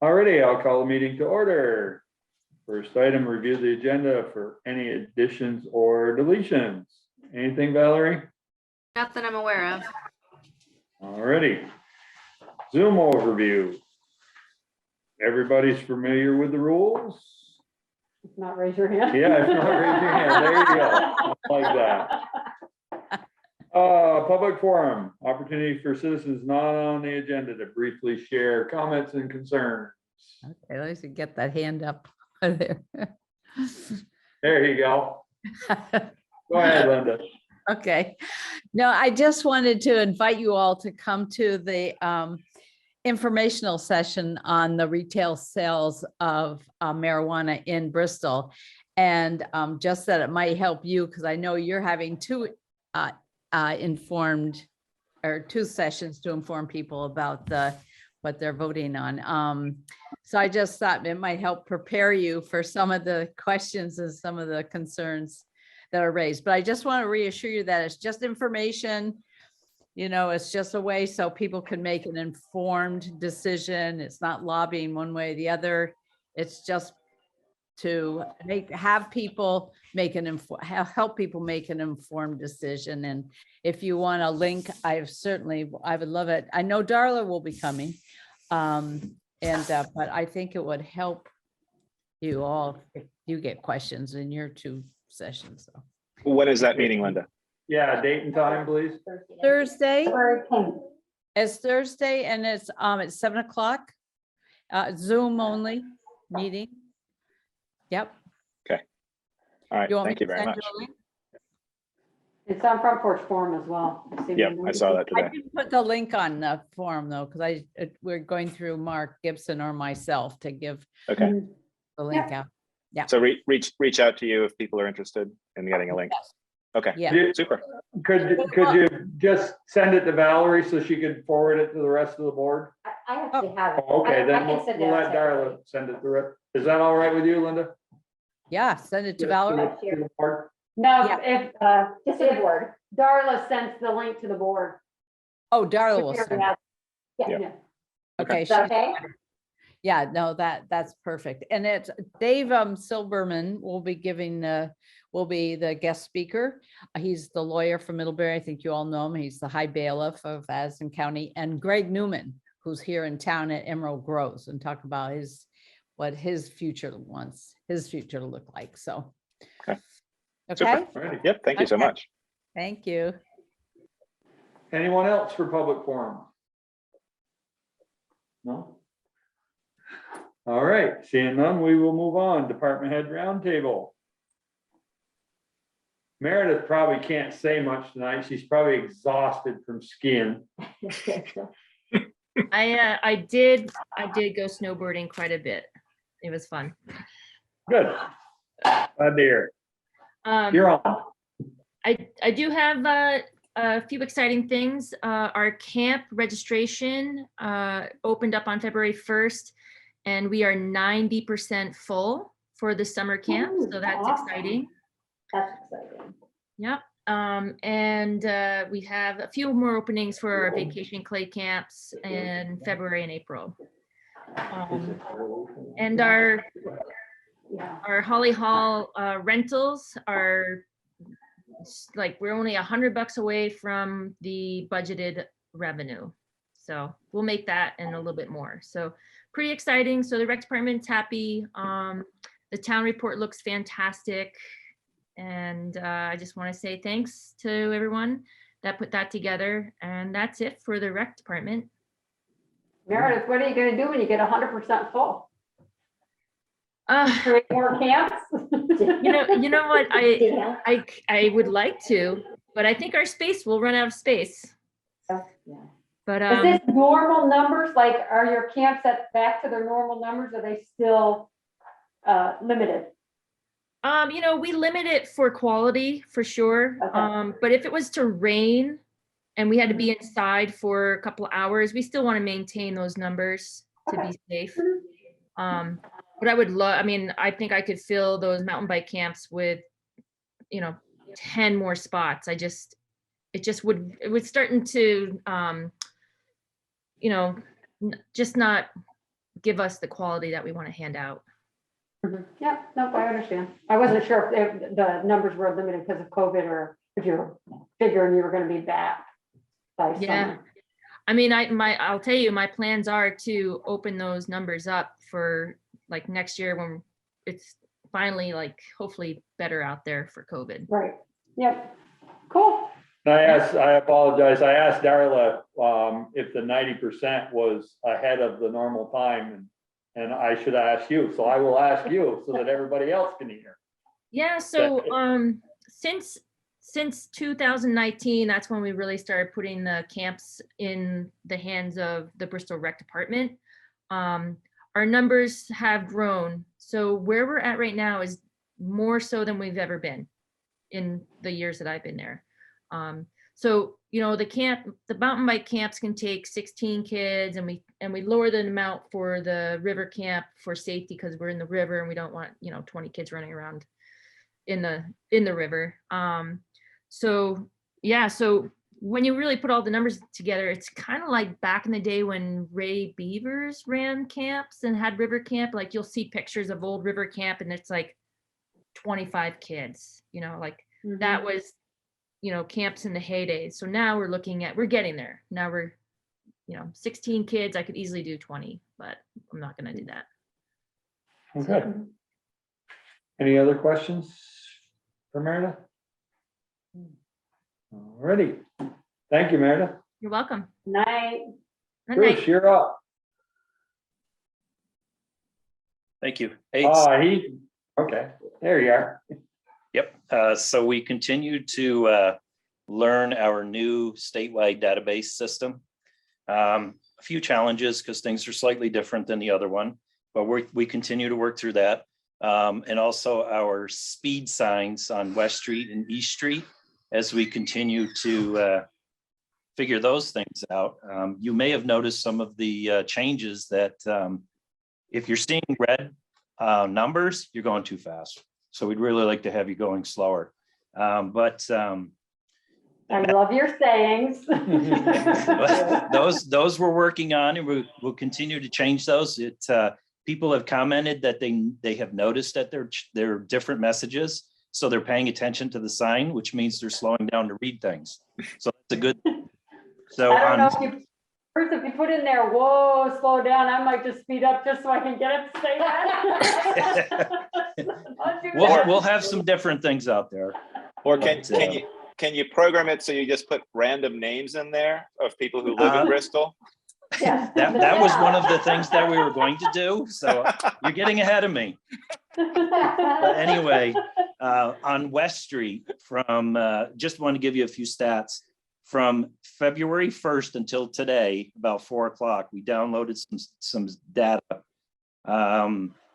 Alrighty, I'll call the meeting to order. First item, review the agenda for any additions or deletions. Anything, Valerie? Not that I'm aware of. Alrighty. Zoom overview. Everybody's familiar with the rules? If not, raise your hand. Yeah, if not, raise your hand. There you go. Like that. Public forum, opportunity for citizens not on the agenda to briefly share comments and concerns. Okay, let's get that hand up there. There you go. Go ahead, Linda. Okay. No, I just wanted to invite you all to come to the informational session on the retail sales of marijuana in Bristol. And just that it might help you, because I know you're having two sessions to inform people about what they're voting on. So I just thought it might help prepare you for some of the questions and some of the concerns that are raised. But I just want to reassure you that it's just information. You know, it's just a way so people can make an informed decision. It's not lobbying one way or the other. It's just to help people make an informed decision. And if you want a link, I would love it. I know Darla will be coming. But I think it would help you all if you get questions in your two sessions. So. When is that meeting, Linda? Yeah, date and time, please. Thursday. February 10th. It's Thursday and it's at 7 o'clock. Zoom only meeting. Yep. Okay. All right. Thank you very much. It's on Front Porch Forum as well. Yep, I saw that I today. didn't put the link on the forum though, because we're going through Mark Gibson or myself to give Okay. the link out. Yeah. So reach out to you if people are interested in getting a link. Yes. Okay. Yeah. Super. Could you just send it to Valerie so she could forward it to the rest of the board? I actually have it. Okay, I then can we'll send it let out Darla send it to her. Is that all right with you, Linda? Yeah. Send it to Valerie. To the board? No, Yeah. if, just to the board. Darla sends the link to the board. Oh, Darla will send it. Yeah, Yeah. yeah. Okay. Is that okay? Yeah, no, that's perfect. And it's Dave Silberman will be the guest speaker. He's the lawyer from Middlebury. I think you all know him. He's the high bailiff of Addison County, and Greg Newman, who's here in town at Emerald Groves, and talk about what his future wants his future to look like. So, Okay. Okay. Alrighty. Yep. Thank you so Okay. much. Thank you. Anyone else for public forum? No? All right, seeing none, we will move on. Department head roundtable. Meredith probably can't say much tonight. She's probably exhausted from skiing. I did go snowboarding quite a bit. It was fun. Good. Glad to hear it. You're on. I do have a few exciting things. Our camp registration opened up on February 1st, and we are 90% full for the summer camp. Ooh, So that's awesome. exciting. That's exciting. Yep. And we have a few more openings for our vacation clay camps in February and April. And our Holly Hall rentals are like, we're only $100 away from the budgeted revenue. So we'll make that and a little bit more. So pretty exciting. So the rec department's happy. The town report looks fantastic. And I just want to say thanks to everyone that put that together. And that's it for the rec department. Meredith, what are you gonna do when you get 100% full? Uh, Create more camps? you know what? I would like to, but I think our space will run out of space. But Is this normal numbers? Like, are your camps back to their normal numbers? Are they still limited? we limit it for quality for sure. Okay. But if it was to rain and we had to be inside for a couple of hours, we still want to maintain those numbers to be safe. But I would love, I think I could fill those mountain bike camps with, 10 more spots. It would starting to, just not give us the quality that we want to hand out. Mhm. Yeah, no, I understand. I wasn't sure if the numbers were limited because of COVID or if you're figuring you were gonna be back by Yeah. summer. I mean, I'll tell you, my plans are to open those numbers up for like next year when it's finally like hopefully better out there for COVID. Right, yep, cool. And I apologize, I asked Darla, if the 90% was ahead of the normal time, and I should ask you, so I will ask you so that everybody else can hear. Yeah, so since 2019, that's when we really started putting the camps in the hands of the Bristol Rec Department. Our numbers have grown. So where we're at right now is more so than we've ever been in the years that I've been there. So, you know, the mountain bike camps can take 16 kids, and we lower the amount for the river camp for safety because we're in the river and we don't want, 20 kids running around in the river. So yeah, so when you really put all the numbers together, it's kind of like back in the day when Ray Beavers ran camps and had river camp. Like you'll see pictures of old river camp and it's like 25 kids, that was, camps in the heyday. So now we're getting there. Now we're, 16 kids. I could easily do 20, but I'm not going to do that. Okay. Any other questions for Meredith? Alrighty. Thank you, Meredith. You're welcome. Night. Good night. Bruce, you're up. Thank you. Hey, Okay, there you are. yep. So we continue to learn our new statewide database system. A few challenges because things are slightly different than the other one, but we continue to work through that. And also our speed signs on West Street and East Street as we continue to figure those things out. You may have noticed some of the changes that if you're seeing red numbers, you're going too fast. So we'd really like to have you going slower. I love your sayings. those we're working on, and we'll continue to change those. People have commented that they have noticed that they're different messages. So they're paying attention to the sign, which means they're slowing down to read things. So that's a good. So I don't know if you put in there, whoa, slow down, I might just speed up just so I can get it to say that. we'll have some different things out there. Or can you program it so you just put random names in there of people who live in Bristol? Yeah. That was one of the things that we were going to do. So you're getting ahead of me. But anyway, on West Street, from just want to give you a few stats. From February 1st until today, about 4 o'clock, we downloaded some data.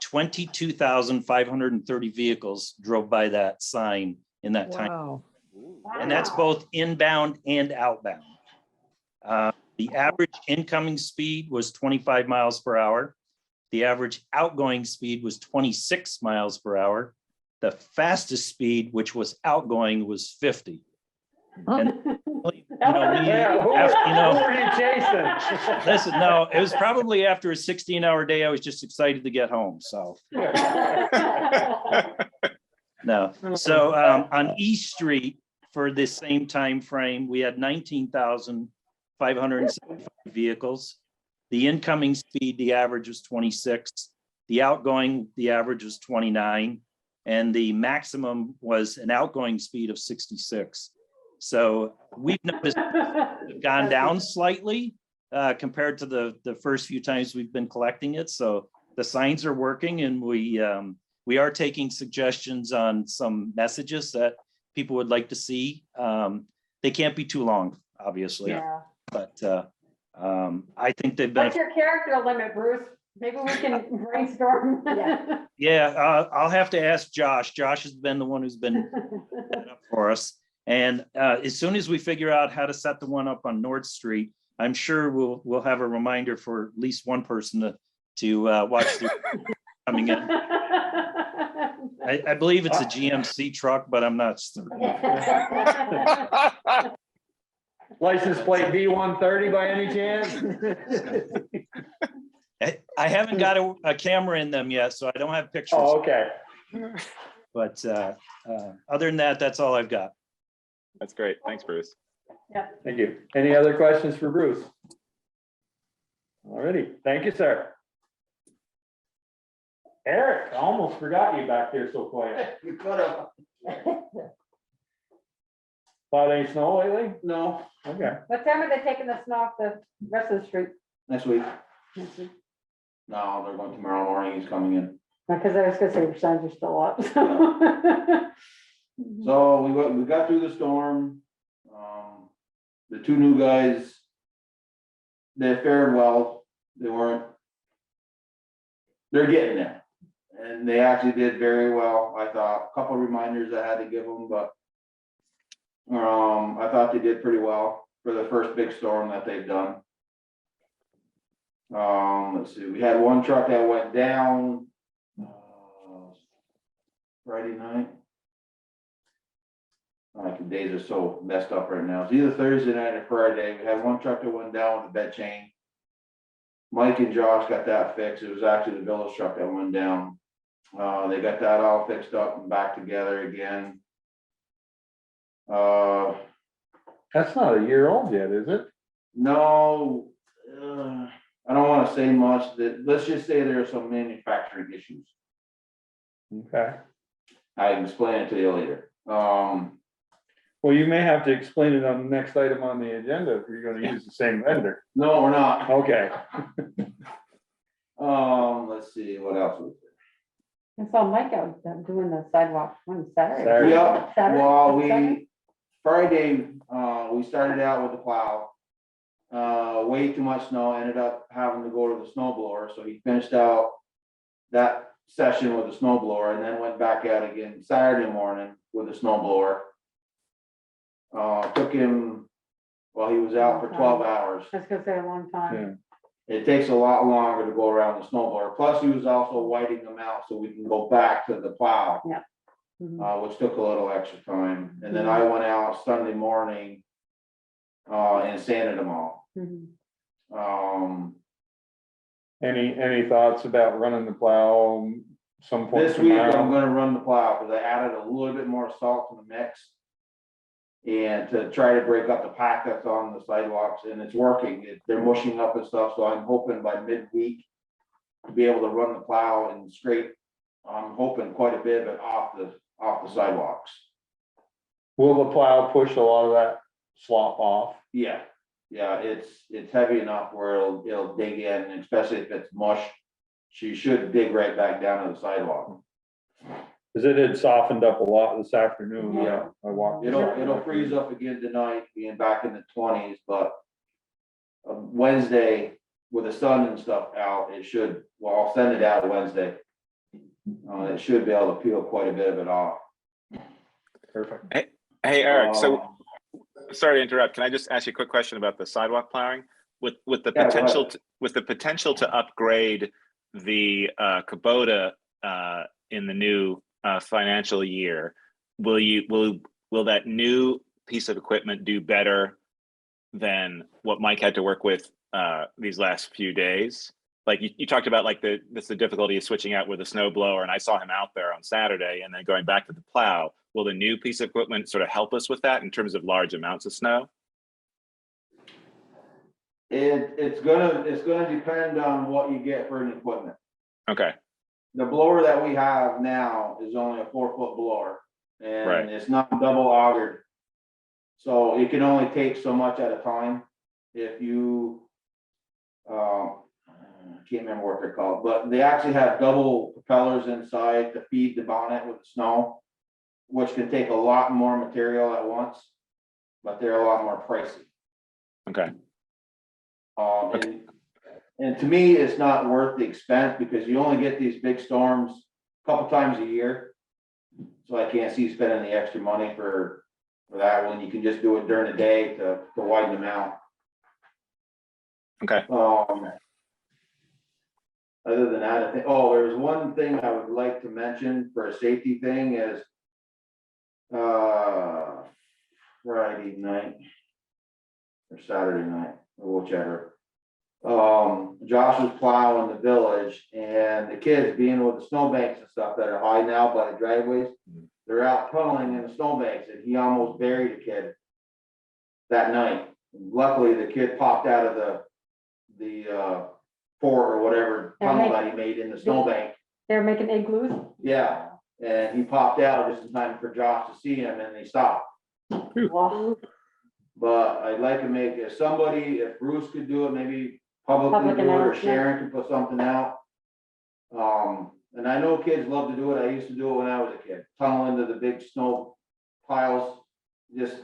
22,530 vehicles drove by that sign in that time. Wow. And that's both inbound and outbound. The average incoming speed was 25 miles per hour. The average outgoing speed was 26 miles per hour. The fastest speed, which was outgoing, was 50. And Who were you chasing? listen, no, it was probably after a 16-hour day. I was just excited to get home. So no. So on East Street for this same time frame, we had 19,575 vehicles. The incoming speed, the average was 26. The outgoing, the average was 29, and the maximum was an outgoing speed of 66. So we've noticed it's gone down slightly compared to the first few times we've been collecting it. So the signs are working, and we are taking suggestions on some messages that people would like to see. They can't be too long, obviously, Yeah. but I think they've been. What's your character limit, Bruce? Maybe we can brainstorm. Yeah, I'll have to ask Josh. Josh has been the one who's been that up for us. And as soon as we figure out how to set the one up on North Street, I'm sure we'll have a reminder for at least one person to watch the coming in. I believe it's a GMC truck, but I'm not certain. License plate B130 by any chance? I haven't got a camera in them yet, so I don't have pictures. Oh, okay. But other than that, that's all I've got. That's great. Thanks, Bruce. Thank you. Any other questions for Bruce? Alrighty, thank you, sir. Eric, I almost forgot you back there so quiet. You could have. Plowed any snow lately? No, Okay. What time are they taking the snow off the rest of the street? next week. No, they're going tomorrow morning. He's coming in. Because I was gonna say your signs are still up. So we got through the storm. The two new guys, they fared well. They're getting there. And they actually did very well. I thought, a couple of reminders I had to give them, but I thought they did pretty well for the first big storm that they've done. Let's see, we had one truck that went down Friday night. Like the days are so messed up right now. It's either Thursday night or Friday. We had one truck that went down with a bed chain. Mike and Josh got that fixed. It was actually the village truck that went down. They got that all fixed up and back together again. That's not a year old yet, is it? No, I don't want to say much. Let's just say there are some manufacturing issues. Okay. I can explain it to you later. Well, you may have to explain it on the next item on the agenda if you're gonna use the same vendor. No, we're not. Okay. Let's see, what else was I saw Mike out doing the sidewalk on Saturday. there? Saturday. Yep, Saturday? well, Saturday? Friday, we started out with the plow. Way too much snow, ended up having to go to the snow blower, so he finished out that session with the snow blower and then went back out again Saturday morning with the snow blower. Took him, well, he was out for 12 hours. I was gonna say a long time. It takes a lot longer to go around the snow blower. Plus, he was also whiting them out so we can go back to the plow, Mhm. which took a little extra time. And then I went out Sunday morning and sanded them all. Mhm. Any thoughts about running the plow some point This week, I'm tomorrow? gonna run the plow because I added a little bit more salt to the mix. And to try to break up the pack that's on the sidewalks, and it's working. They're mushing up and stuff, so I'm hoping by midweek to be able to run the plow and scrape. I'm hoping quite a bit of it off the sidewalks. Will the plow push a lot of that slop off? Yeah, it's heavy enough where it'll dig in, especially if it's mush. She should dig right back down to the sidewalk. Cause it had softened up a lot this afternoon. Yeah. I walked. It'll freeze up again tonight, being back in the 20s, but Wednesday with the sun and stuff out, it should, well, I'll send it out Wednesday. It should be able to peel quite a bit of it off. Perfect. Hey, Eric, so sorry to interrupt. Can I just ask you a quick question about the sidewalk plowing? With the Yeah, go potential ahead. with the potential to upgrade the Kubota in the new financial year, will that new piece of equipment do better than what Mike had to work with these last few days? Like you talked about, like the difficulty of switching out with a snow blower, and I saw him out there on Saturday, and then going back to the plow. Will the new piece of equipment sort of help us with that in terms of large amounts of snow? It's gonna depend on what you get for an equipment. Okay. The blower that we have now is only a 4-foot blower, and Right. it's not double augered. So it can only take so much at a time. If you, I can't remember what they're called, but they actually have double propellers inside to feed the bonnet with the snow, which can take a lot more material at once, but they're a lot more pricey. Okay. And to me, it's not worth the expense because you only get these big storms a couple times a year. So I can't see spending the extra money for that when you can just do it during the day to widen them out. Okay. Other than that, I think, there's one thing I would like to mention for a safety thing is Friday night or Saturday night, or whichever. Josh was plowing the village and the kids being with the snowbanks and stuff that are high now by the driveways, they're out tunneling in the snowbanks and he almost buried a kid that night. Luckily, the kid popped out of the fort or whatever tunnel that he made in the snowbank. They're making igloos? Yeah, and he popped out just in time for Josh to see him and they stopped. Wow. But I'd like to make, if Bruce could do it, maybe publicly Public do it, or announcement. Sharon could put something out. And I know kids love to do it. I used to do it when I was a kid, tunnel into the big snow piles, just.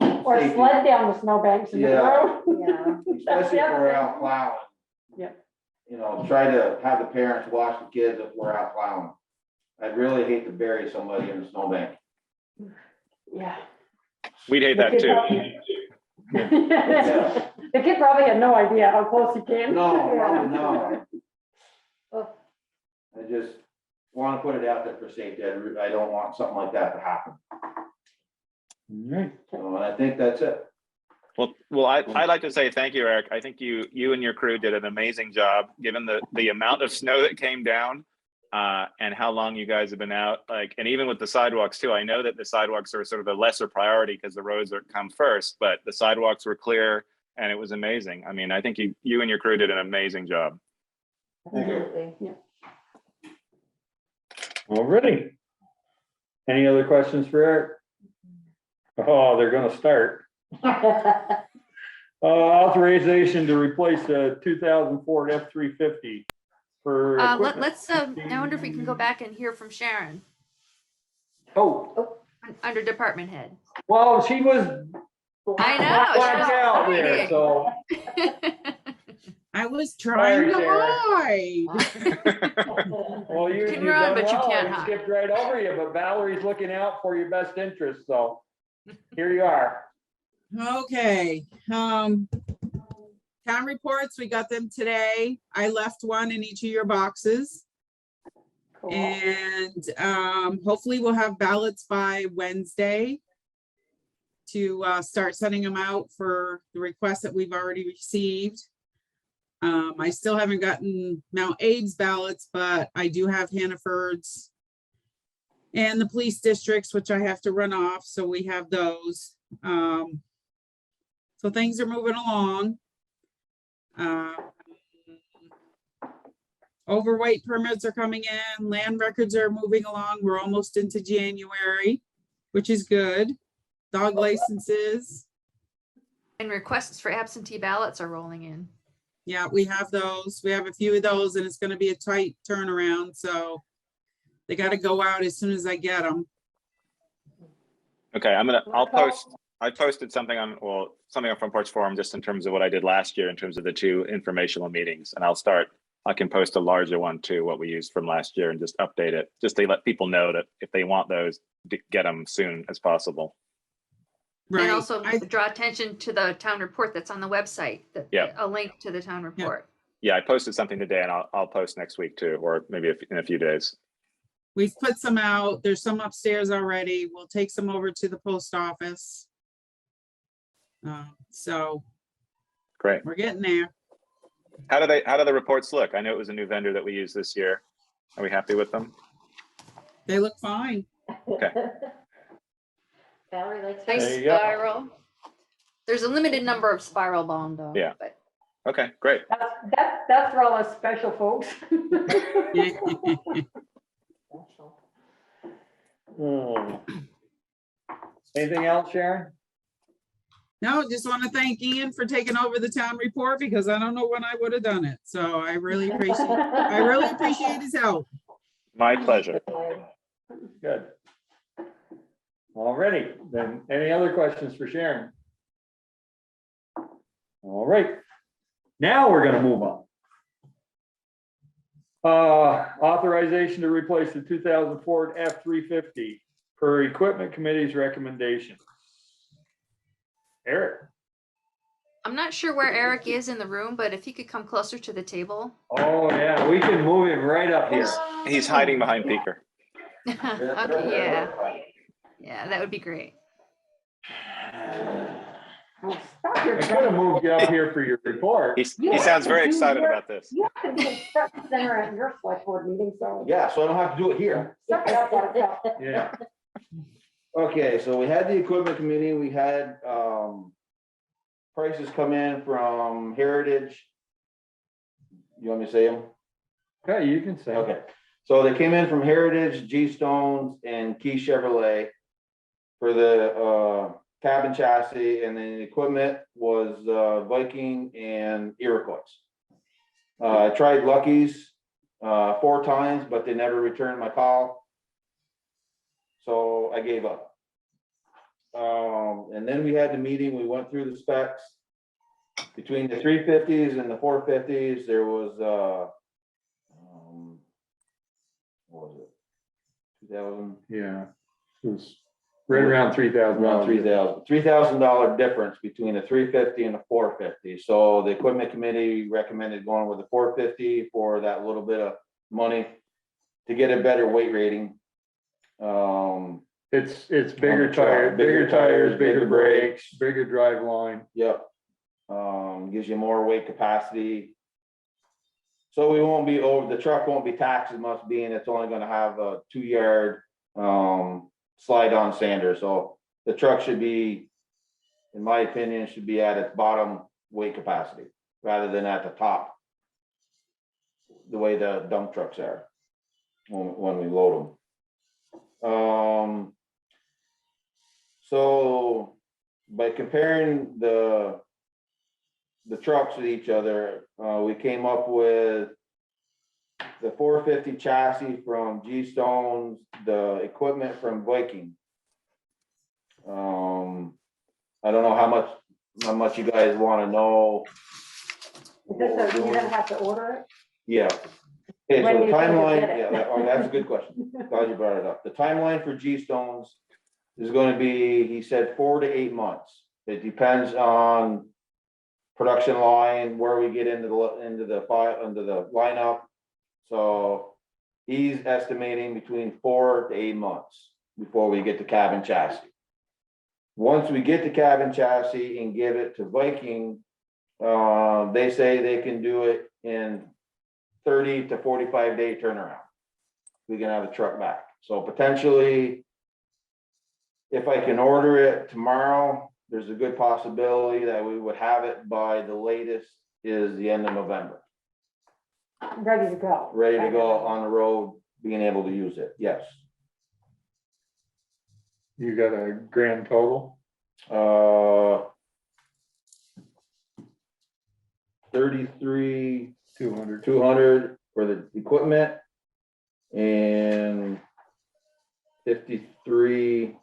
Or safety. sled down the snowbanks in the Yeah. road. Yeah. Especially if we're out plowing. Yeah. You know, try to have the parents watch the kids if we're out plowing. I'd really hate to bury somebody in the snowbank. Yeah. We'd hate that too. The kid probably had no idea how close he came. No, probably not. Oh. I just want to put it out there for safety. I don't want something like that to happen. Alright, So, and I think that's it. Well, I'd like to say thank you, Eric. I think you and your crew did an amazing job, given the amount of snow that came down, and how long you guys have been out. Like, and even with the sidewalks too. I know that the sidewalks are sort of a lesser priority because the roads come first, but the sidewalks were clear and it was amazing. I mean, I think you and your crew did an amazing job. already. Any other questions for Eric? Oh, they're gonna start. Authorization to replace the 2000 Ford F-350 for. equipment. Let's, I wonder if we can go back and hear from Sharon Oh, under department head. well, she was. I know, she blacked was out there, hiding. so. I was trying Sorry, to hide. Well, you can you run, done but you well. can't I hide. skipped right over you, but Valerie's looking out for your best interest, so here you are. Okay, town reports, we got them today. I left one in each of your boxes. Cool. And hopefully we'll have ballots by Wednesday to start sending them out for the requests that we've already received. I still haven't gotten Mount Aids ballots, but I do have Hannaford's and the police districts, which I have to run off, so we have those. So things are moving along. Overweight permits are coming in, land records are moving along. We're almost into January, which is good. Dog licenses, And requests for absentee ballots are rolling in. yeah, we have those. We have a few of those and it's gonna be a tight turnaround, so they gotta go out as soon as I get them. Okay, I posted something on Front Porch Forum just in terms of what I did last year in terms of the 2 informational meetings. And I can post a larger one too, what we used from last year, and just update it, just to let people know that if they want those, to get them soon as possible. Right. And also I- draw attention to the town report that's on the website, Yeah. a link to the town report. Yeah, I posted something today and I'll post next week too, or maybe in a few days. We've put some out. There's some upstairs already. We'll take some over to the post office. So Great. we're getting there. How do the reports look? I know it was a new vendor that we used this year. Are we happy with them? They look fine. Okay. Valerie likes. Nice There you go. spiral. There's a limited number of spiral bound though. Yeah. But Okay, great. That's for all us special folks. Anything else, Sharon? No, just want to thank Ian for taking over the town report because I don't know when I would have done it. So I really appreciate his help. My pleasure. Good. Alrighty, then any other questions for Sharon? All right, now we're gonna move on. Authorization to replace the 2000 Ford F-350 per equipment committee's recommendation. Eric? I'm not sure where Eric is in the room, but if he could come closer to the table. Oh, yeah, we can move him right up here. He's hiding behind Peaker. Okay, yeah. Yeah, that would be great. Oh, stop your I could have moved you up here for your report. He sounds very excited about this. You have to be a front and center at your select board meeting, so. Yeah, so I don't have to do it here. Suck it up, Buttercup. Yeah, Okay, so we had the equipment committee, we had, prices come in from Heritage. You want me to say them? okay, you can say. Okay, so they came in from Heritage, G-Stones, and Key Chevrolet for the, cabin chassis, and then the equipment was, Viking and Iroquois. I tried Lucky's, 4 times, but they never returned my call. So I gave up. And then we had the meeting, we went through the specs. Between the 350s and the 450s, there was, what was it? 2000, Yeah, it was right around $3,000. around $3,000 difference between the 350 and the 450. So the equipment committee recommended going with the 450 for that little bit of money to get a better weight rating. It's bigger tires, bigger brakes, bigger drive line. Yep. Gives you more weight capacity. So we won't be over, the truck won't be taxed as much, being it's only gonna have a 2-yard slide on sander. So the truck should be, in my opinion, should be at its bottom weight capacity rather than at the top, the way the dump trucks are when we load them. So by comparing the trucks with each other, we came up with the 450 chassis from G-Stones, the equipment from Viking. I don't know how much you guys want to know. You're gonna have to order it? Yeah. Okay, When so do the you think you'll timeline, get it? yeah, that's a good question. Glad you brought it up. The timeline for G-Stones is going to be, he said, 4 to 8 months. It depends on production line, where we get into the lineup. So he's estimating between 4 to 8 months before we get the cabin chassis. Once we get the cabin chassis and give it to Viking, they say they can do it in 30 to 45 day turnaround. We can have the truck back. So potentially, if I can order it tomorrow, there's a good possibility that we would have it by the latest is the end of November. Ready to go. Ready to go on the road, being able to use it, yes. You got a grand total? 33, 200. 200 for the equipment and 53,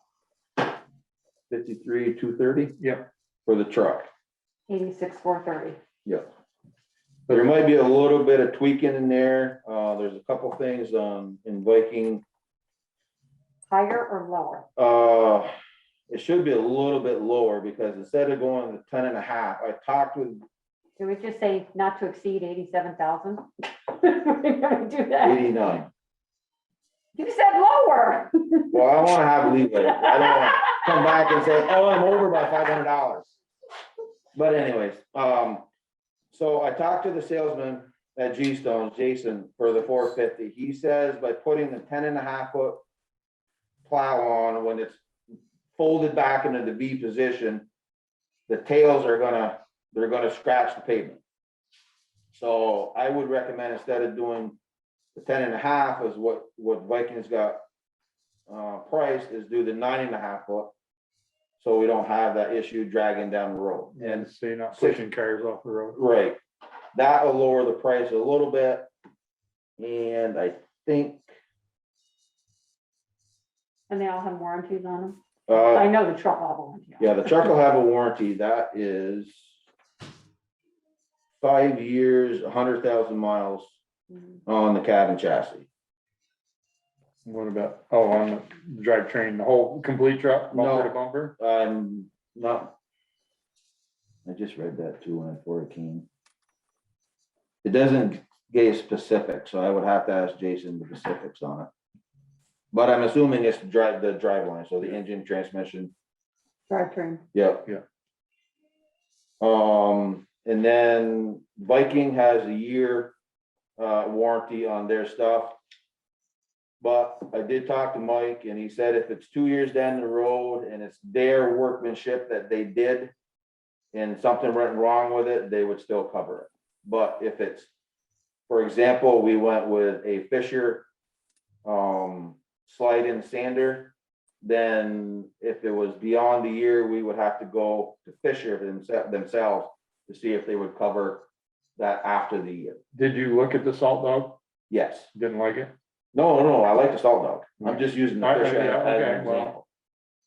230. Yep. For the truck. 86,430. Yep. But there might be a little bit of tweaking in there. There's a couple things in Viking. Higher or lower? It should be a little bit lower because instead of going to 10.5, I talked with Can we just say not to exceed 87,000? We're gonna do that. 89. You said lower. Well, I want to have leeway. I don't want to come back and say, oh, I'm over by $500. But anyways, so I talked to the salesman at G-Stone, Jason, for the 450. He says by putting the 10.5 foot plow on, when it's folded back into the V position, the tails are they're gonna scratch the pavement. So I would recommend, instead of doing the 10.5 is what Vikings got priced, is do the 9.5 foot. So we don't have that issue dragging down the road. And so you're not pushing cars off the road. Right. That will lower the price a little bit. And I think, And they all have warranties on them? I know the truck will have a warranty. yeah, the truck will have a warranty. That is 5 years, 100,000 miles Mhm. on the cabin chassis. What about, on the drivetrain, the whole complete truck, bumper to bumper? Not, I just read that too when it came. It doesn't give specifics, so I would have to ask Jason the specifics on it. But I'm assuming it's the drive line, so the engine, transmission. Drivetrain. Yep. Yeah. And then Viking has a year warranty on their stuff. But I did talk to Mike and he said if it's 2 years down the road and it's their workmanship that they did and something went wrong with it, they would still cover it. But if it's, for example, we went with a Fisher slide-in sander, then if it was beyond the year, we would have to go to Fisher themselves to see if they would cover that after the year. Did you look at the salt dog? Yes. Didn't like it? No, I like the salt dog. I'm just using the Fisher Yeah, as an okay, well, example.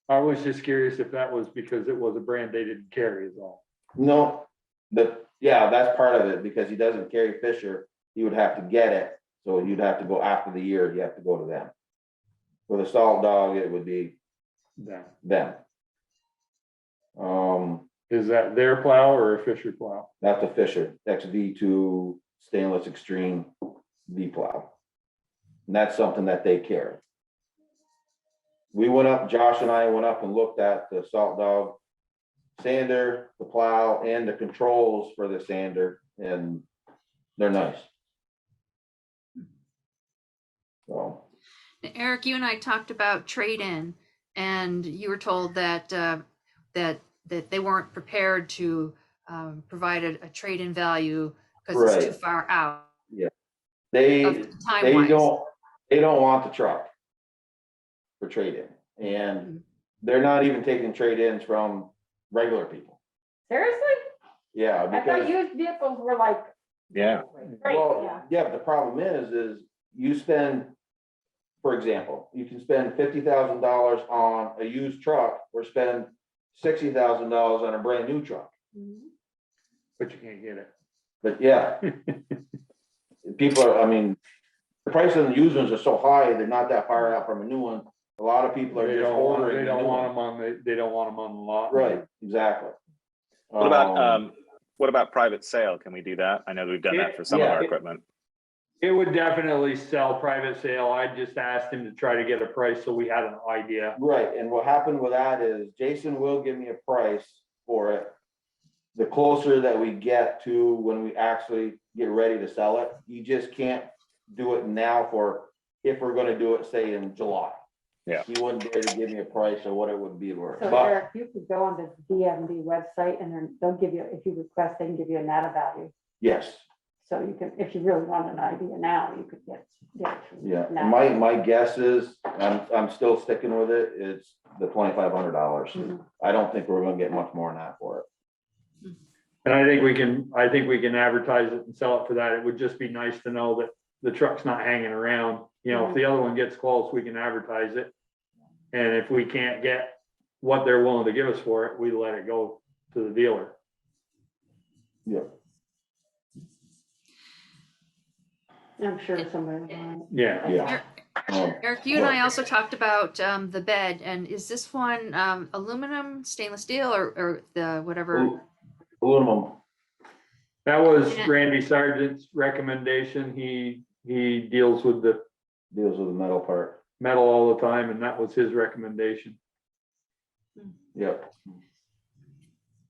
I was just curious if that was because it was a brand they didn't carry is all. No, yeah, that's part of it, because he doesn't carry Fisher, he would have to get it, so you'd have to go after the year, you have to go to them. With a salt dog, it would be Yeah. them. Is that their plow or a Fisher plow? That's a Fisher XV2 stainless extreme V plow. And that's something that they carry. We went up, Josh and I went up and looked at the salt dog sander, the plow, and the controls for the sander, and they're nice. So, Eric, you and I talked about trade-in, and you were told that that they weren't prepared to provide a trade-in value because it's too Right. far out. they Time-wise. don't want the truck for trade-in, and they're not even taking trade-ins from regular people. Seriously? Yeah, I thought because, used vehicles were like. Yeah. Great, well, yeah. yeah, but the problem is you spend, for example, you can spend $50,000 on a used truck or spend $60,000 on a brand new truck. Mhm. But you can't get it. But yeah, people are, I mean, the price of the used ones are so high, they're not that far out from a new one. A lot of people are They just don't want, ordering. they the don't new want one. them on, they don't want them on the lot. Right, exactly. What about private sale? Can we do that? I know we've done that for some of Yeah. our equipment. It would definitely sell private sale. I just asked him to try to get a price so we had an idea. Right, and what happened with that is Jason will give me a price for it. The closer that we get to when we actually get ready to sell it, you just can't do it now if we're gonna do it, say in July. Yeah. He wouldn't be able to give me a price or what it would be worth. So But Eric, you could go on the DMV website and then they'll give you, if you request, they can give you a NADA value. yes, So you can, if you really want an idea now, you could get. yeah, NADA. my guess is, I'm still sticking with it, it's the $2,500. Mhm. I don't think we're gonna get much more than that for it. And I think we can advertise it and sell it for that. It would just be nice to know that the truck's not hanging around. You know, if the other one gets close, we can advertise it. And if we can't get what they're willing to give us for it, we let it go to the dealer. Yeah. I'm sure somebody will want it. Yeah. Yeah. Eric, you and I also talked about the bed, and is this one aluminum, stainless steel, or the whatever? Aluminum. That was Randy Sargent's recommendation. He deals with the Deals with the metal part. metal all the time, and that was his recommendation. Yep. And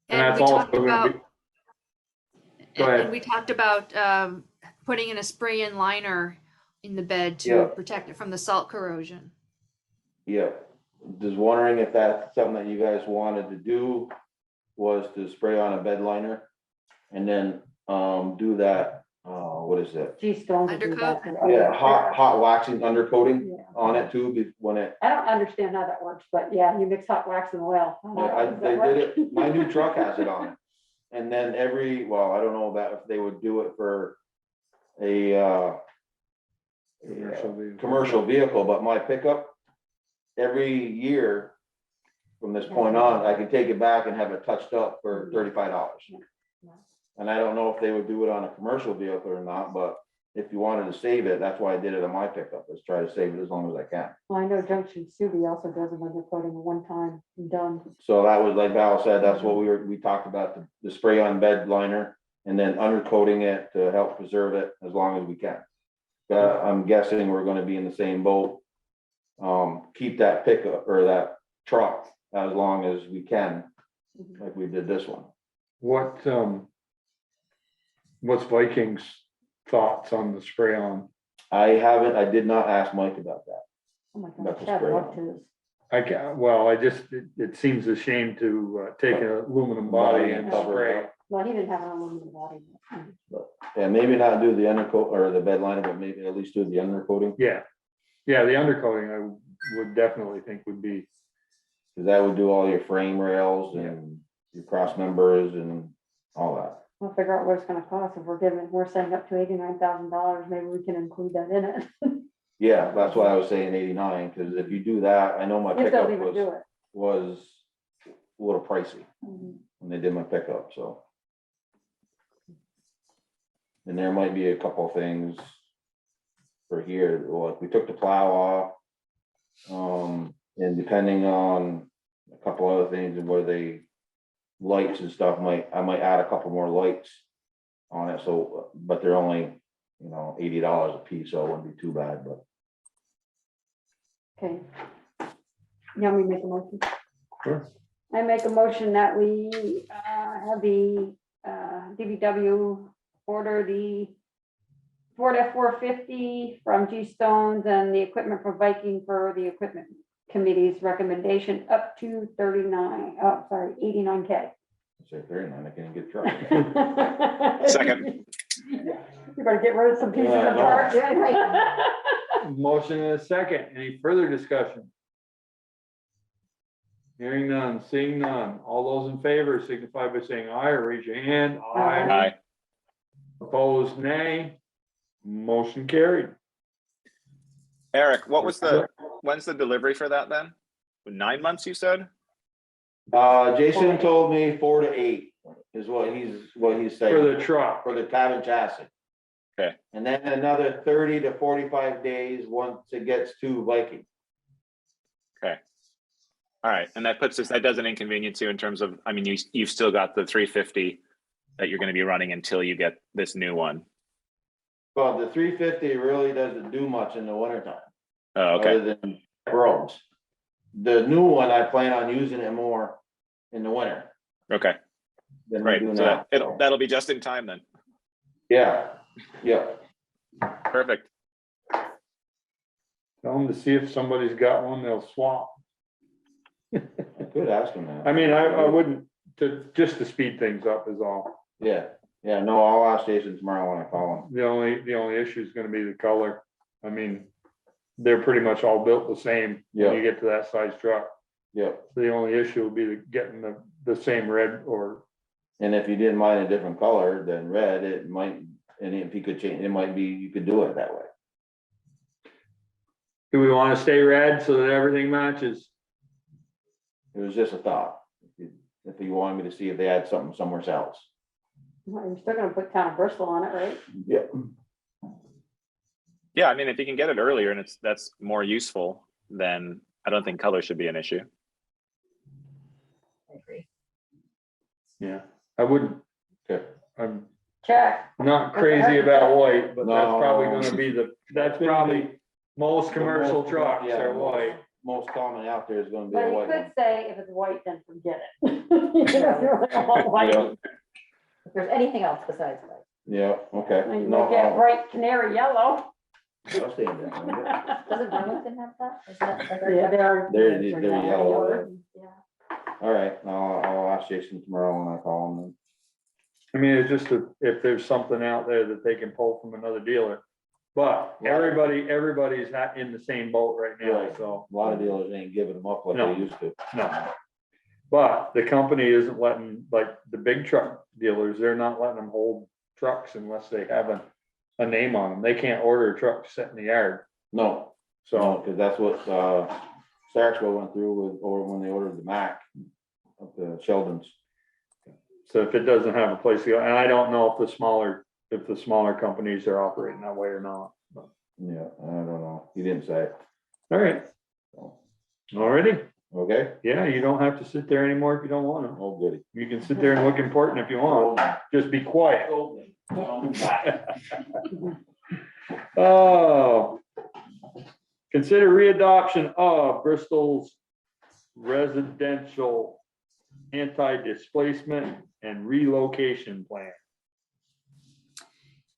And that's we also talked gonna about, be. Go ahead. and we talked about putting in a spray-in liner in the bed to Yeah. protect it from the salt corrosion. Yep. Just wondering if that's something that you guys wanted to do, was to spray on a bed liner and then do that, what is it? G-stone. to do Undercoat? that. Yeah, hot waxing undercoating Yeah. on it too, when it, I don't understand how that works, but yeah, you mix hot wax and oil. they did it, my new truck has it on it. And then well, I don't know about if they would do it for a commercial vehicle, but my pickup, every year from this point on, I can take it back and have it touched up for $35. And I don't know if they would do it on a commercial vehicle or not, but if you wanted to save it, that's why I did it on my pickup, is try to save it as long as I can. Well, I know Junction Subi also does an undercoating one time and done. So that was, like Val said, that's what we talked about, the spray on bed liner and then undercoating it to help preserve it as long as we can. I'm guessing we're gonna be in the same boat. Keep that pickup or that truck as long as we can, like we did this one. What's Viking's thoughts on the spray on? I did not ask Mike about that. Oh my That's gosh, a I'd spray love on. to. It seems a shame to take an aluminum body and Cover it spray. up. Well, he didn't have an aluminum body. Yeah, maybe not do the undercoat or the bed liner, but maybe at least do the undercoating, Yeah, yeah, the undercoating I would definitely think would be, because that would do all your frame rails and your cross members and all that. We'll figure out what it's gonna cost. If we're setting up to $89,000, maybe we can include that in it. Yeah, that's why I was saying 89, because if you do that, I know my If they'll pickup even do was it. a little pricey Mhm. when they did my pickup, so. And there might be a couple of things for here, like we took the plow off. And depending on a couple other things and where they lights and stuff, I might add a couple more lights on it, so, but they're only, $80 a piece, so it wouldn't be too bad, but. Okay. Now we make a motion. Sure. I make a motion that we have the DBW order the Ford F-450 from G Stones and the equipment from Viking for the equipment committee's recommendation up to 89K. Say 39, I can't get a truck. Second. You're gonna get rid of some pieces Yeah, I of know. parts. Yeah. motion and a second. Any further discussion? Hearing none, seeing none. All those in favor signify by saying aye or raise your hand. Aye. Aye. Opposed, nay. Motion carried. Eric, when's the delivery for that then? 9 months, you said? Jason told me 4 to 8 is what he's saying. For the truck. For the cabin chassis. Okay. And then another 30 to 45 days once it gets to Viking. All right, and that doesn't inconvenience you in terms of, I mean, you've still got the 350 that you're going to be running until you get this new one. Well, the 350 really doesn't do much in the wintertime. Oh, okay. Other than roads. The new one, I plan on using it more in the winter. Okay, Than we great. do So now. that'll be just in time then. Yeah, yeah. Perfect. Tell them to see if somebody's got one, they'll swap. I could ask him that. I mean, I wouldn't, just to speed things up is all. Yeah, no, I'll ask Jason tomorrow when I call him. The only issue is gonna be the color. I mean, they're pretty much all built the same when you Yeah. get to that size truck. Yeah, The only issue will be getting the same red or, and if you didn't mind a different color than red, it might, and if you could change, it might be, you could do it that way. do we wanna stay red so that everything matches? It was just a thought. If you wanted me to see if they had something somewhere else. Well, you're still gonna put town of Bristol on it, right? Yeah. Yeah, I mean, if you can get it earlier and that's more useful, then I don't think color should be an issue. I agree. Yeah, I wouldn't, Okay. I'm Check. not crazy about white, but that's probably No. gonna be that's probably most commercial trucks Yeah, are white. Most common out there is gonna be But a you white could one. say if it's white, then forget it. You know, you're like, oh, white. Yeah. If there's anything else besides white. Yeah, okay. You No, might get I'll bright canary yellow. stand there. Doesn't Burlington have that? Is that? Yeah, they're. They're yellow. Yeah. All right, I'll ask Jason tomorrow when I call him. I mean, it's just if there's something out there that they can pull from another dealer. But everybody's in the same boat right now, Right. so, A lot of dealers ain't giving them up like No. they used to. no. But the company isn't letting, like, the big truck dealers, they're not letting them hold trucks unless they have a name on them. They can't order a truck set in the yard, No, so. because that's what Starksville went through with, or when they ordered the Mac up to Sheldon's. So if it doesn't have a place to go, and I don't know if the smaller companies are operating that way or not. But- Yeah, I don't know. He didn't say. All right, So, already, okay, yeah, you don't have to sit there anymore if you don't want to. oh goody. You can sit there and look important if you want, just be quiet. Oh. Consider readoption of Bristol's residential anti-displacement and relocation plan.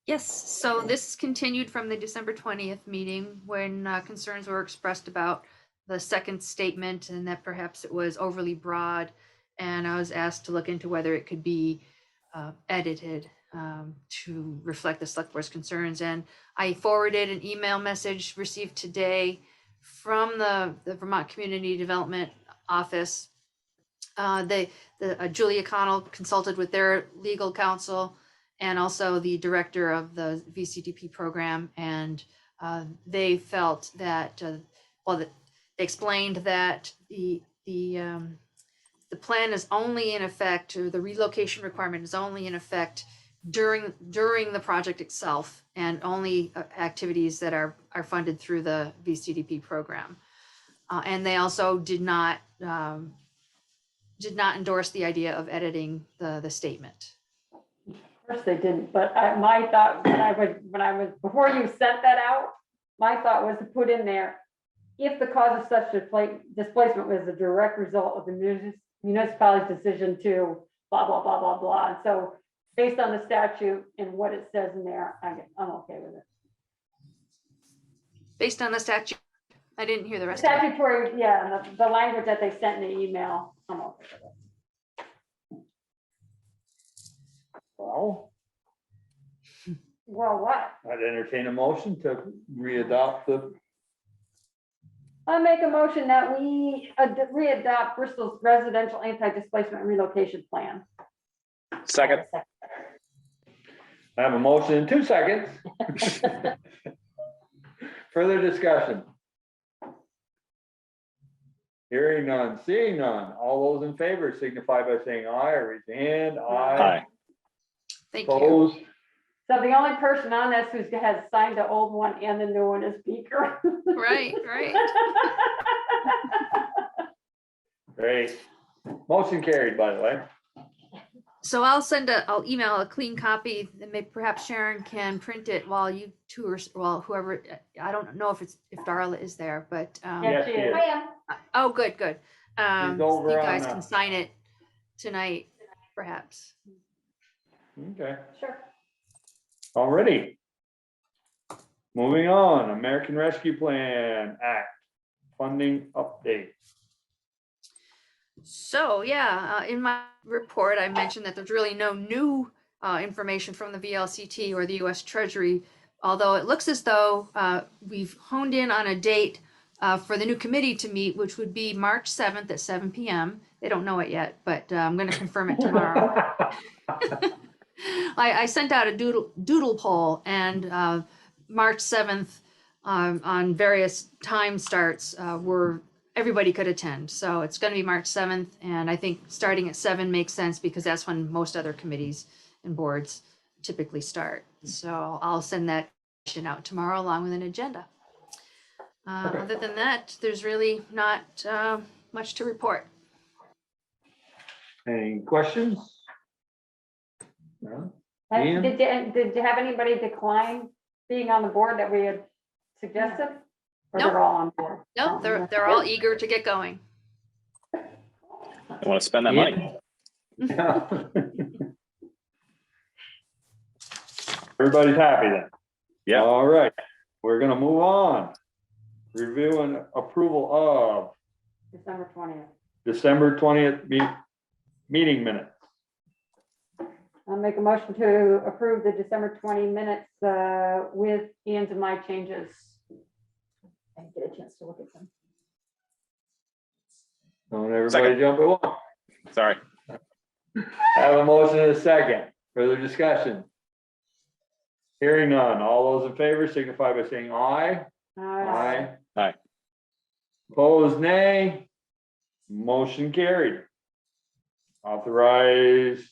Yes, so this continued from the December 20th meeting when concerns were expressed about the second statement and that perhaps it was overly broad. And I was asked to look into whether it could be edited to reflect the select board's concerns. And I forwarded an email message received today from the Vermont Community Development Office. Julia Connell consulted with their legal counsel and also the director of the VCDP program. And they felt that, they explained that the plan is only in effect, or the relocation requirement is only in effect during the project itself, and only activities that are funded through the VCDP program. And they also did not endorse the idea of editing the statement. Of course they didn't, but my thought, before you sent that out, my thought was to put in there, if the cause of such displacement was a direct result of the municipality's decision to blah, blah, blah, blah, blah. And so based on the statute and what it says in there, I'm okay with it. Based on the statute, I didn't hear the rest of it. Statutory, yeah, and the language that they sent in the email, I'm okay with it. Well, what? I'd entertain a motion to readopt the, I make a motion that we readopt Bristol's residential anti-displacement relocation plan. Second. I have a motion in 2 seconds. Further discussion. Hearing none, seeing none. All those in favor signify by saying aye or raise your hand. Aye. Thank you. Opposed? So the only person on this who has signed the old one and the new one is Beaker. Right, right. Great. Motion carried, by the way. So I'll email a clean copy, and maybe perhaps Sharon can print it while you two are, well, whoever, I don't know if Darla is there, but, Yes, she she is. is. oh, good, good. over You on, guys can sign it tonight, perhaps. Okay. Sure. Alrighty. Moving on, American Rescue Plan Act funding update. So, yeah, in my report, I mentioned that there's really no new information from the VLCT or the US Treasury, although it looks as though we've honed in on a date for the new committee to meet, which would be March 7th at 7 p.m. They don't know it yet, but I'm going to confirm it tomorrow. I sent out a doodle poll, and March 7th on various time starts everybody could attend. So it's going to be March 7th. And I think starting at 7 makes sense because that's when most other committees and boards typically start. So I'll send that out tomorrow along with an agenda. Other than that, there's really not much to report. Any questions? No? Ian? Did you have anybody decline being on the board that we had suggested? Or Nope. they're all on board? No, they're all eager to get going. I want to spend that money. Everybody's happy then? Yeah. All right, we're gonna move on. Review and approval of December 20th. December 20th meeting minutes. I'll make a motion to approve the December 20 minutes with Ian's and my changes. I didn't get a chance to look at them. Don't everybody Second. jump at once. Sorry. I have a motion and a second. Further discussion. Hearing none. All those in favor signify by saying aye. Aye. Aye. Opposed, nay. Motion carried. Authorize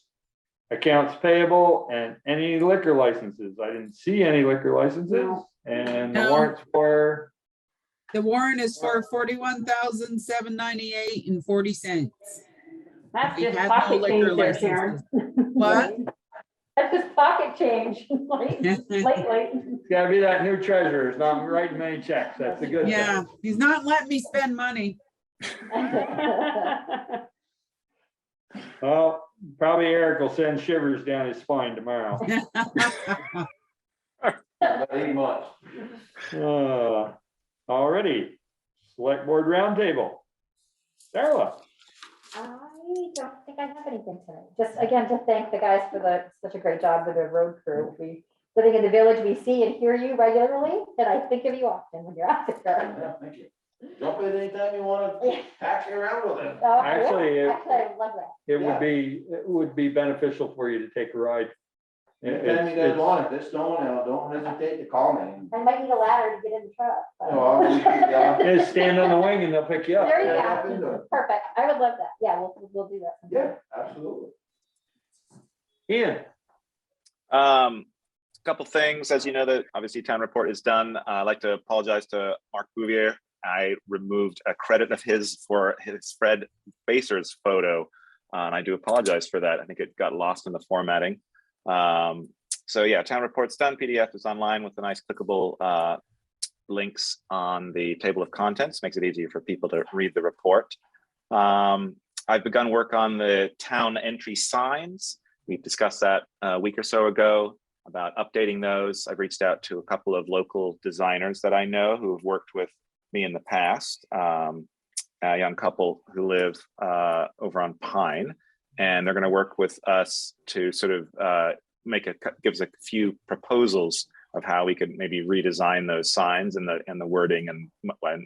accounts payable and any liquor licenses. I didn't see any liquor licenses. No. And the No. warrants were, The warrant is for 41,798.40. That's We just have no pocket liquor change there, Sharon. What? That's just pocket change lately. it's gotta be that new treasurer. It's not writing many checks. That's a good thing. Yeah, he's not letting me spend money. Well, Probably Eric will send shivers down his spine tomorrow. About 8 months. Already, select board roundtable. Darla, I don't think I have anything tonight. Just again, to thank the guys for such a great job with their road crew. We living in the village, we see and hear you regularly, and I think of you often when you're out there. Yeah, thank you. Jump in anytime you want to taxi around with it. Oh, Actually, yeah. Actually, I love that. it would be beneficial for you to take a ride. Anytime you guys want it, this don't hesitate to call me. I might need a ladder to get in the truck. but- Just stand on the wing and they'll pick you up. There you Yeah, into go. it. Perfect. I would love that. Yeah, we'll do that. sometime. Yeah, absolutely. Ian, A couple things, as you know, that obviously town report is done. I'd like to apologize to Mark Bouvier. I removed a credit of his for his Fred Baser's photo. And I do apologize for that. I think it got lost in the formatting. So yeah, town report's done. PDF is online with the nice clickable links on the table of contents. Makes it easier for people to read the report. I've begun work on the town entry signs. We've discussed that a week or so ago about updating those. I've reached out to a couple of local designers that I know who have worked with me in the past, a young couple who live over on Pine, and they're going to work with us to sort of give us a few proposals of how we could maybe redesign those signs and the wording and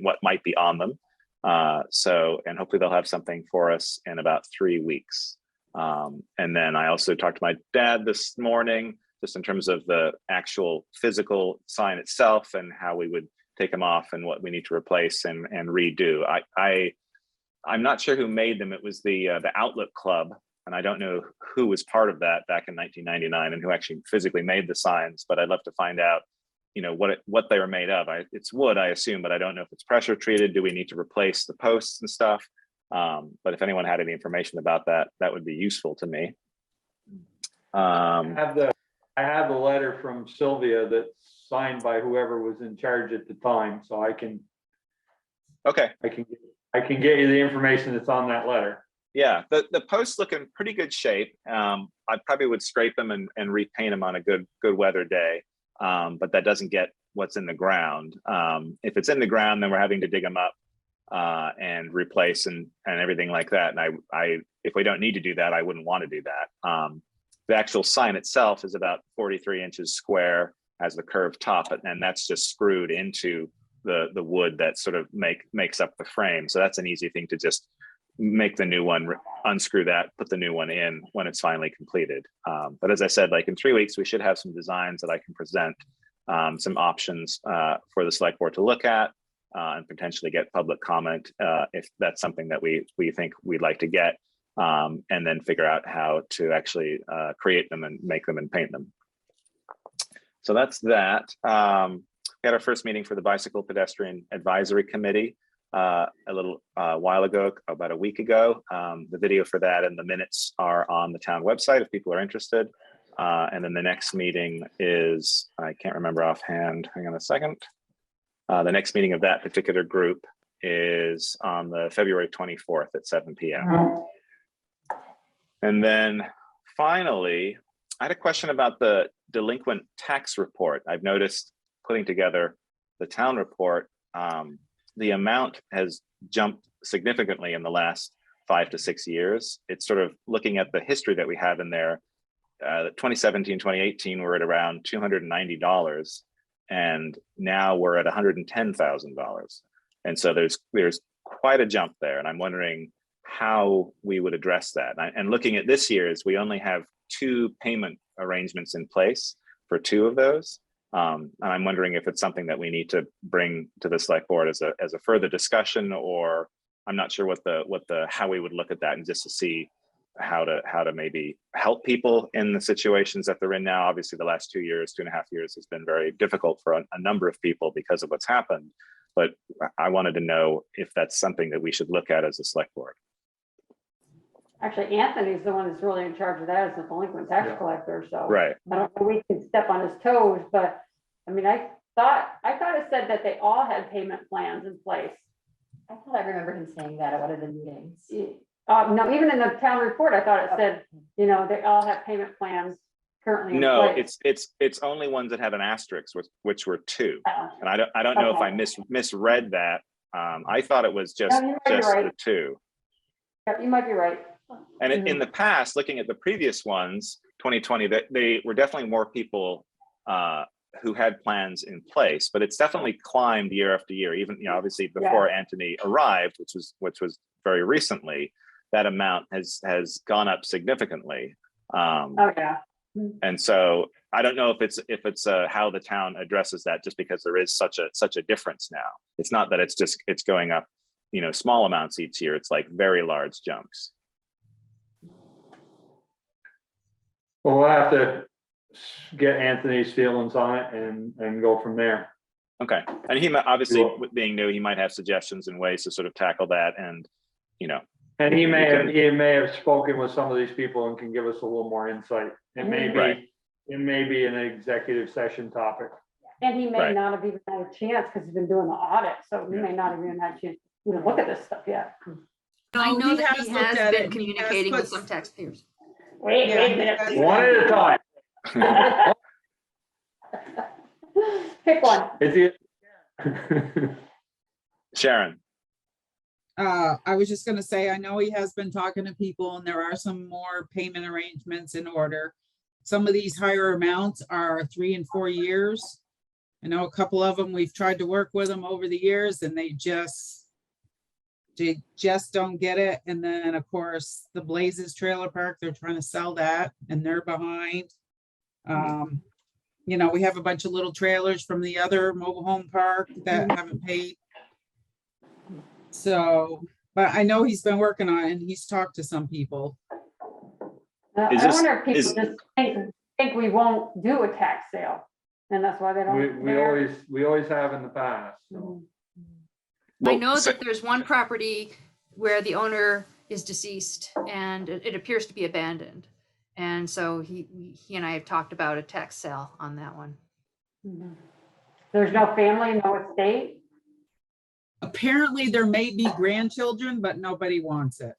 what might be on them. And hopefully they'll have something for us in about 3 weeks. And then I also talked to my dad this morning, just in terms of the actual physical sign itself and how we would take them off and what we need to replace and redo. I'm not sure who made them. It was the Outlook Club, and I don't know who was part of that back in 1999 and who actually physically made the signs. But I'd love to find out, what they were made of. It's wood, I assume, but I don't know if it's pressure treated. Do we need to replace the posts and stuff? But if anyone had any information about that, that would be useful to me. I have the letter from Sylvia that's signed by whoever was in charge at the time, so I can get you the information that's on that letter. Yeah, the posts look in pretty good shape. I probably would scrape them and repaint them on a good weather day, but that doesn't get what's in the ground. If it's in the ground, then we're having to dig them up and replace and everything like that. And I if we don't need to do that, I wouldn't want to do that. The actual sign itself is about 43 inches square, has the curved top, and that's just screwed into the wood that sort of makes up the frame. So that's an easy thing to just make the new one, unscrew that, put the new one in when it's finally completed. But as I said, like in 3 weeks, we should have some designs that I can present, some options for the select board to look at and potentially get public comment if that's something that we think we'd like to get. And then figure out how to actually create them and make them and paint them. So that's that. We had our first meeting for the Bicycle Pedestrian Advisory Committee a little while ago, about a week ago. The video for that and the minutes are on the town website if people are interested. And then the next meeting is, I can't remember offhand, hang on a second. The next meeting of that particular group is on the February 24th at 7 p.m. And then finally, I had a question about the delinquent tax report. I've noticed putting together the town report, the amount has jumped significantly in the last 5 to 6 years. It's sort of looking at the history that we have in there. 2017, 2018, we're at around $290. And now we're at $110,000. And so there's quite a jump there. And I'm wondering how we would address that. And looking at this year's, we only have 2 payment arrangements in place for 2 of those. And I'm wondering if it's something that we need to bring to the select board as a further discussion, or I'm not sure how we would look at that, and just to see how to maybe help people in the situations that they're in now. Obviously, the last 2.5 years has been very difficult for a number of people because of what's happened. But I wanted to know if that's something that we should look at as a select board. Actually, Anthony's the one that's really in charge of that as the delinquent tax collector, so. Right. I don't know, we can step on his toes, but, I mean, I thought it said that they all had payment plans in place. I thought I remember him saying that at one of the meetings. No, even in the town report, I thought it said, you know, they all have payment plans currently in No, place. it's only ones that have an asterisk, which were 2. Oh, And I don't know if I Okay. misread that. I thought it was just No, you might be just the right. 2. yeah, you might be right. And in the past, looking at the previous ones, 2020, that they were definitely more people who had plans in place, but it's definitely climbed year after year. Even, you know, obviously before Anthony arrived, which was very recently, that amount has gone up significantly. Oh, yeah. And so I don't know if it's how the town addresses that, just because there is such a difference now. It's not that it's going up, you know, small amounts each year. It's like very large jumps. Well, we'll have to get Anthony's feelings on it and go from there. Okay. And he might, obviously, Sure. with being new, he might have suggestions and ways to sort of tackle that. And, you know, And he may have spoken with some of these people and can give us a little more insight. It may be, Right. it may be an executive session topic. And he may Right. not have even had a chance because he's been doing the audit, so he Yeah. may not have even had a chance to even look at this stuff yet. I No, know he that has he looked has at been it. He has communicating with put- some taxpayers. Wait Yeah, a he minute. has- One at a time. Pick one. Is it? Sharon. I was just gonna say, I know he has been talking to people and there are some more payment arrangements in order. Some of these higher amounts are 3 and 4 years. I know a couple of them, we've tried to work with them over the years and they just don't get it. And then, of course, the Blazes Trailer Park, they're trying to sell that and they're behind. You know, we have a bunch of little trailers from the other mobile home park that haven't paid. So, but I know he's been working on it and he's talked to some people. Is I this- wonder if people is- just think we won't do a tax sale, and that's why they don't. We always have in the past. So. I Well, know so- that there's one property where the owner is deceased and it appears to be abandoned. And so he and I have talked about a tax sale on that one. Mhm. There's no family, no estate. Apparently there may be grandchildren, but nobody wants it.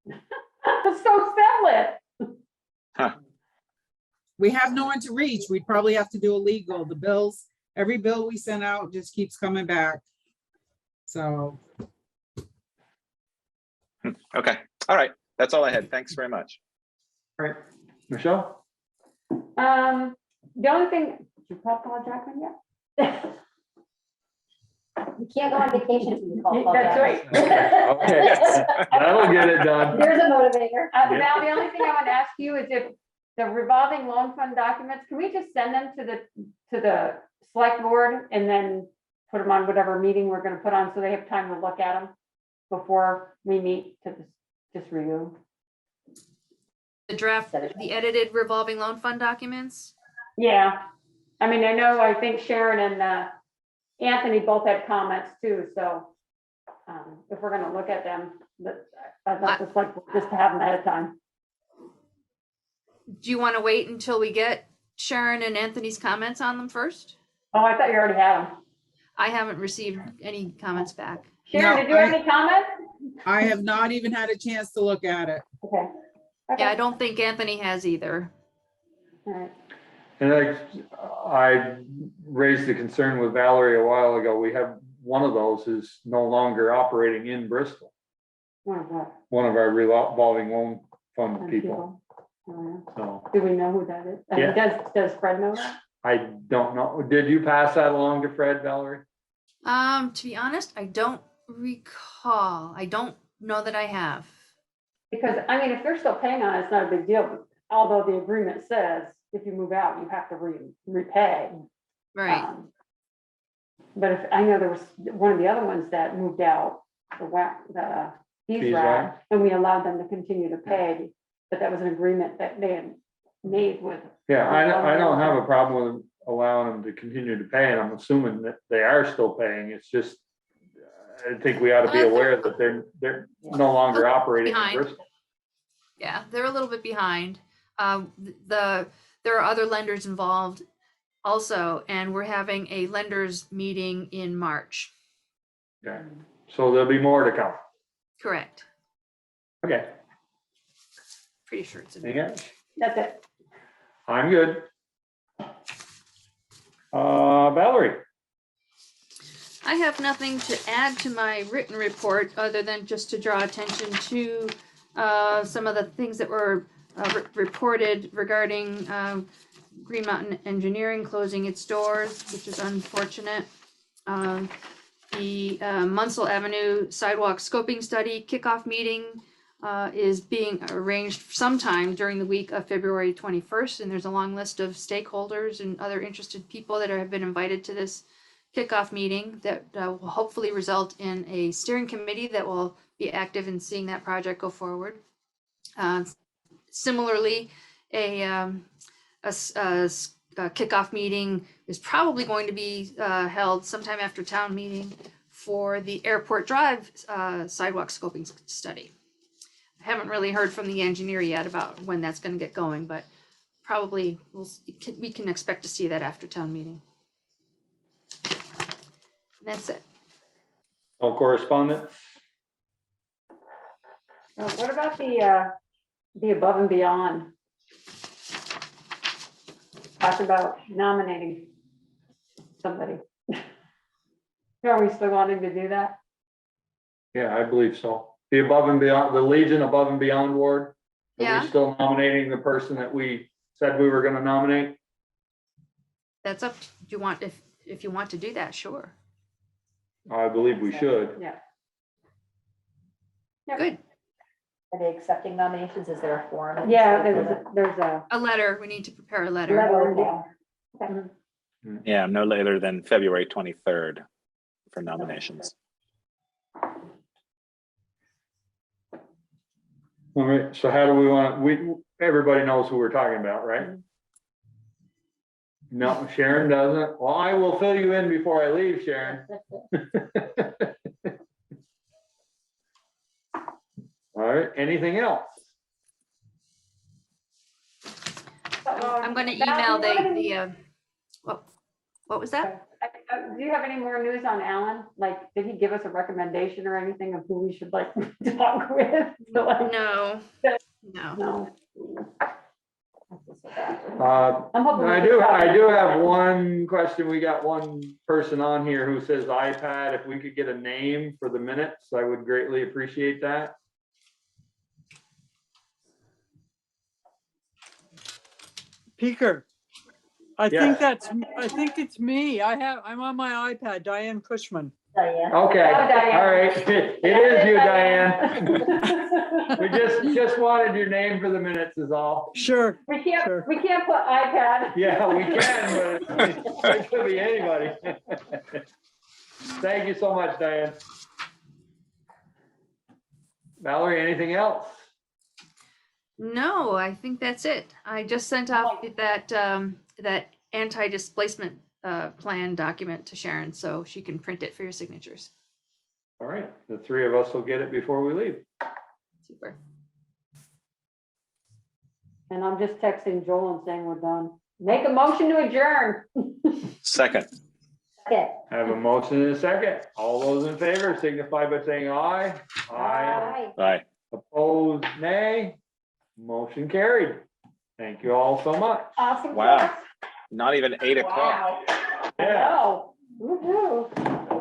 So sell it. We have no one to reach. We'd probably have to do a legal. The bills, every bill we send out just keeps coming back. So, Okay. All right. That's all I had. Thanks very much. All right, Michelle? The only thing, did you call Paul Jackman yet? You can't go on vacation if you call. That's right. Okay. That'll get it done. There's a motivator. Now, the only thing I want to ask you is if the revolving loan fund documents, can we just send them to the select board and then put them on whatever meeting we're gonna put on, so they have time to look at them before we meet to just review? The draft, the edited revolving loan fund documents. Yeah, I mean, I think Sharon and Anthony both had comments too, so if we're gonna look at them, I'd like to select board just to have them ahead of time. Do you want to wait until we get Sharon and Anthony's comments on them first? Oh, I thought you already had them. I haven't received any comments back. Sharon, No, did you have any comments? I have not even had a chance to look at it. Okay. Yeah, I don't think Anthony has either. All right. And I raised the concern with Valerie a while ago. We have, one of those is no longer operating in Bristol. What? One of our revolving loan fund people. So Do we know who that is? I mean, does Fred know that? I don't know. Did you pass that along to Fred, Valerie? To be honest, I don't recall. I don't know that I have. Because, I mean, if they're still paying on it, it's not a big deal, but although the agreement says if you move out, you have to repay. Right. But if, I know there was one of the other ones that moved out, the fees rat, and we allowed them to continue to pay, but that was an agreement that they had made with. Yeah, I don't have a problem with allowing them to continue to pay, and I'm assuming that they are still paying. It's just, I think we ought to be aware that they're no longer operating in Behind. Bristol. Yeah, they're a little bit behind. There are other lenders involved also, and we're having a lenders meeting in March. Okay, so there'll be more to come. Correct. Okay, Pretty sure it's in anything there. else? That's it. I'm good. Valerie, I have nothing to add to my written report other than just to draw attention to some of the things that were reported regarding Green Mountain Engineering closing its doors, which is unfortunate. The Munsell Avenue Sidewalk Scoping Study Kickoff meeting is being arranged sometime during the week of February 21st, and there's a long list of stakeholders and other interested people that have been invited to this kickoff meeting that will hopefully result in a steering committee that will be active in seeing that project go forward. Similarly, a kickoff meeting is probably going to be held sometime after town meeting for the Airport Drive sidewalk scoping study. I haven't really heard from the engineer yet about when that's going to get going, but probably we can expect to see that after town meeting. That's it. no correspondence? What about the above and beyond? Talk about nominating somebody. Are we still wanting to do that? Yeah, I believe so. The above and beyond, the Legion Above and Beyond Award. Are Yeah. we still nominating the person that we said we were gonna nominate? That's up. Do you want, if you want to do that, sure. I believe we should. Yeah. Good. Are they accepting nominations? Is there a form? Yeah, there's a. A letter. We need to prepare a letter. letter, yeah. Yeah, no later than February 23rd for nominations. All right, so how do we want, everybody knows who we're talking about, right? No, Sharon doesn't. Well, I will fill you in before I leave, Sharon. All right, anything else? I'm going to email what was that? Do you have any more news on Alan? Like, did he give us a recommendation or anything of who we should like talk with? No. No. No. I'm hoping we I can do have one question. We got one person on here who says iPad. If we could get a name for the minutes, I would greatly appreciate that. Peter, I Yes. think it's me. I'm on my iPad, Diane Cushman. Diane. Okay, Oh, Diane. all right. It is you, Diane. We just wanted your name for the minutes is all. Sure. We Sure. can't put iPad. Yeah, we can, but it could be anybody. Thank you so much, Diane. Valerie, anything else? No, I think that's it. I just sent off that anti-displacement plan document to Sharon, so she can print it for your signatures. All right, the three of us will get it before we leave. Super. And I'm just texting Joel and saying we're done. Make a motion to adjourn. Second, Okay. I have a motion and a second. All those in favor signify by saying aye. Aye. aye. Opposed, nay. Motion carried. Thank you all so much. Awesome. Wow. Not even 8 o'clock. Wow. Yeah. Wow. Woohoo.